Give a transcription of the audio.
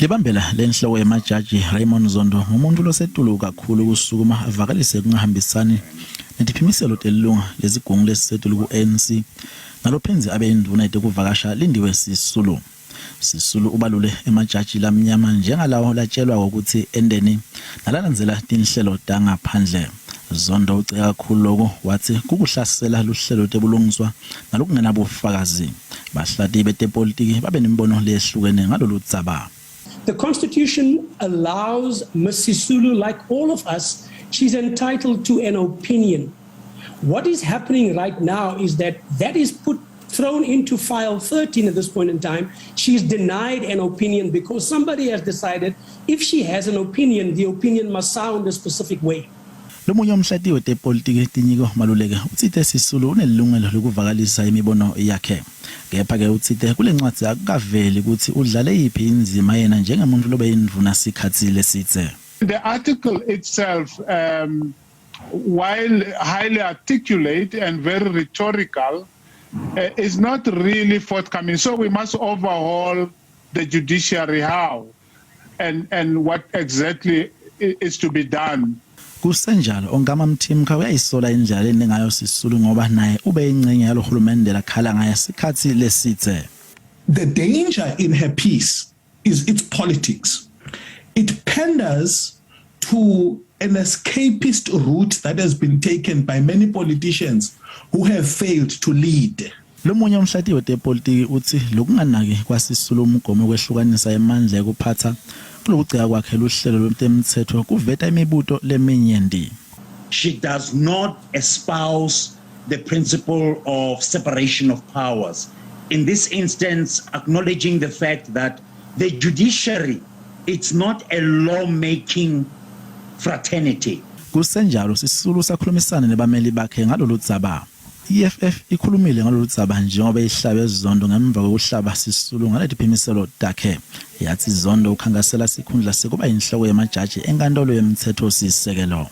Libambela lenhloko yemajaji Raymond Zondo ngumuntu losetulu kakhulu kusukuma avakalise kungahambisani netiphimiselo telunga lezigungu lesisetulu ku-ANC nalophenzi abe induna kuvakasha Lindiwe Sisulu ubalule emajaji lamnyama njengalawo latshelwa ukuthi endeni nalalandzela tinhlelo tangaphandle. Zondo ucela kakhulu lokho wathi kukuhlasela luhlelo tebulungiswa nalokungenabufakazi bahlati betepolitiki babe nembono lehlukene ngalolu dzaba. The Constitution allows Ms. Sisulu, like all of us, she's entitled to an opinion. What is happening right now is that is thrown into file 13 at this point in time. She's denied an opinion because somebody has decided if she has an opinion, the opinion must sound a specific way. Lomunye umhlati wetepolitiki tinyiko maluleke utsite Sisulu unelungelo lokuvakalisa imibono yakhe. Kepha ke utsite kule ncwadi akukaveli ukuthi udlale yiphi inzima yena njengomuntu lobe indvuna sikhathi lesitse. The article itself, while highly articulate and very rhetorical, is not really forthcoming. So we must overhaul the judiciary how and what exactly is to be done. Kusenjalo ongama mthimka uyayisola indlela enengayo Sisulu ngoba naye ube ingcenye yalohulumende lakhala ngaye sikhathi lesitse. The danger in her piece is its politics. It panders to an escapist route that has been taken by many politicians who have failed to lead. Lomunye umhlati wetepolitiki uthi lokunganaki kwaSisulu umgomo kwehlukanisa emandla ekuphatha kulokucika kwakhe luhlelo lomthetho kuveta imibuto leminyendi. She does not espouse the principle of separation of powers. In this instance, acknowledging the fact that the judiciary, it's not a law-making fraternity. Kusenjalo Sisulu sakhulumisana nebameli bakhe ngalolu dzaba. EFF ikhulumile ngalolu dzaba njengoba ihlabe Zondo ngemva kokuhlaba Sisulu ngaletiphimiselo takhe. Yathi Zondo ukhangasela sikhundla sekuba inhloko yemajaji enkantolo yomthetho sisekelo.